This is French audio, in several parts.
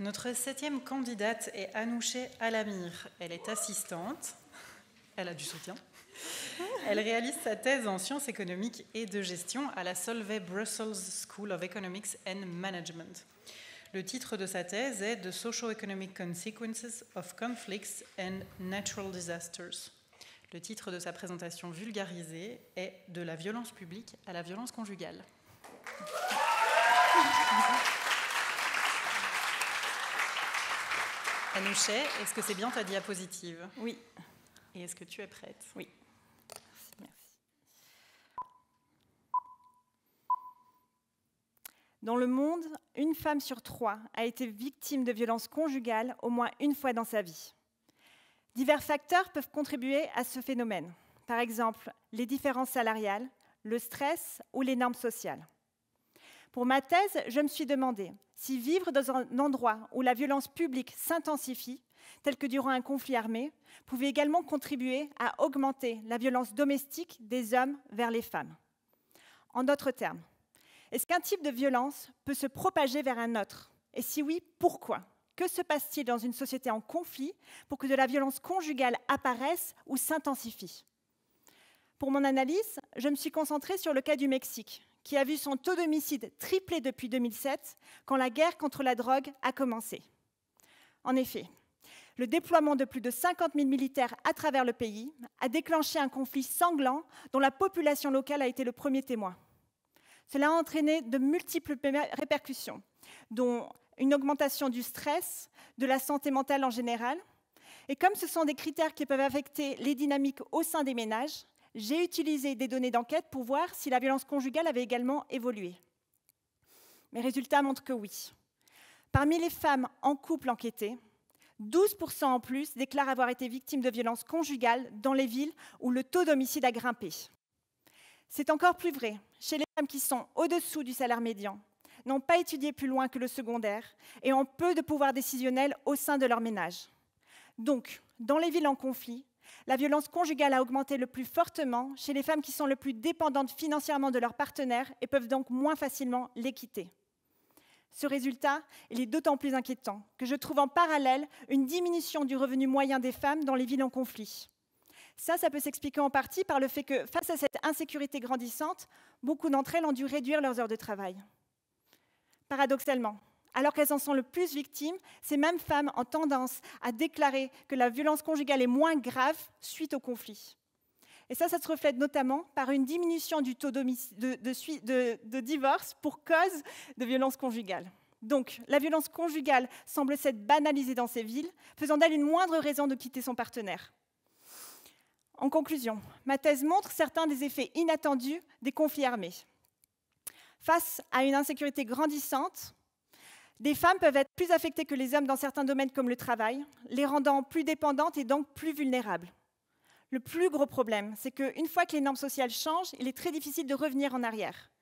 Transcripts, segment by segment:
Notre 7e candidate est Anoucheh Alamir. Elle est assistante. Elle a du soutien. Elle réalise sa thèse en sciences économiques et de gestion à la Solvay Brussels School of Economics and Management. Le titre de sa thèse est « The Socio-Economic Consequences of Conflicts and Natural Disasters ». Le titre de sa présentation vulgarisée est « De la violence publique à la violence conjugale ». Anoucheh, est-ce que c'est bien ta diapositive? Oui. Et est-ce que tu es prête? Oui. Merci. Dans le monde, une femme sur 3 a été victime de violences conjugales au moins une fois dans sa vie. Divers facteurs peuvent contribuer à ce phénomène. Par exemple, les différences salariales, le stress ou les normes sociales. Pour ma thèse, je me suis demandé si vivre dans un endroit où la violence publique s'intensifie, tel que durant un conflit armé, pouvait également contribuer à augmenter la violence domestique des hommes vers les femmes. En d'autres termes, est-ce qu'un type de violence peut se propager vers un autre? Et si oui, pourquoi? Que se passe-t-il dans une société en conflit pour que de la violence conjugale apparaisse ou s'intensifie? Pour mon analyse, je me suis concentrée sur le cas du Mexique, qui a vu son taux d'homicide tripler depuis 2007, quand la guerre contre la drogue a commencé. En effet, le déploiement de plus de 50 000 militaires à travers le pays a déclenché un conflit sanglant dont la population locale a été le premier témoin. Cela a entraîné de multiples répercussions, dont une augmentation du stress, de la santé mentale en général. Et comme ce sont des critères qui peuvent affecter les dynamiques au sein des ménages, j'ai utilisé des données d'enquête pour voir si la violence conjugale avait également évolué. Mes résultats montrent que oui. Parmi les femmes en couple enquêtées, 12% en plus déclarent avoir été victimes de violences conjugales dans les villes où le taux d'homicide a grimpé. C'est encore plus vrai chez les femmes qui sont au-dessous du salaire médian, n'ont pas étudié plus loin que le secondaire et ont peu de pouvoir décisionnel au sein de leur ménage. Donc, dans les villes en conflit, la violence conjugale a augmenté le plus fortement chez les femmes qui sont le plus dépendantes financièrement de leur partenaire et peuvent donc moins facilement les quitter. Ce résultat, il est d'autant plus inquiétant que je trouve en parallèle une diminution du revenu moyen des femmes dans les villes en conflit. Ça peut s'expliquer en partie par le fait que, face à cette insécurité grandissante, beaucoup d'entre elles ont dû réduire leurs heures de travail. Paradoxalement, alors qu'elles en sont le plus victimes, ces mêmes femmes ont tendance à déclarer que la violence conjugale est moins grave suite au conflit. Et ça se reflète notamment par une diminution du taux de divorce pour cause de violence conjugale. Donc, la violence conjugale semble s'être banalisée dans ces villes, faisant d'elle une moindre raison de quitter son partenaire. En conclusion, ma thèse montre certains des effets inattendus des conflits armés. Face à une insécurité grandissante, des femmes peuvent être plus affectées que les hommes dans certains domaines comme le travail, les rendant plus dépendantes et donc plus vulnérables. Le plus gros problème, c'est qu'une fois que les normes sociales changent, il est très difficile de revenir en arrière.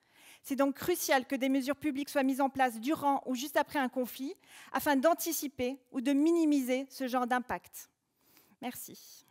C'est donc crucial que des mesures publiques soient mises en place durant ou juste après un conflit, afin d'anticiper ou de minimiser ce genre d'impact. Merci.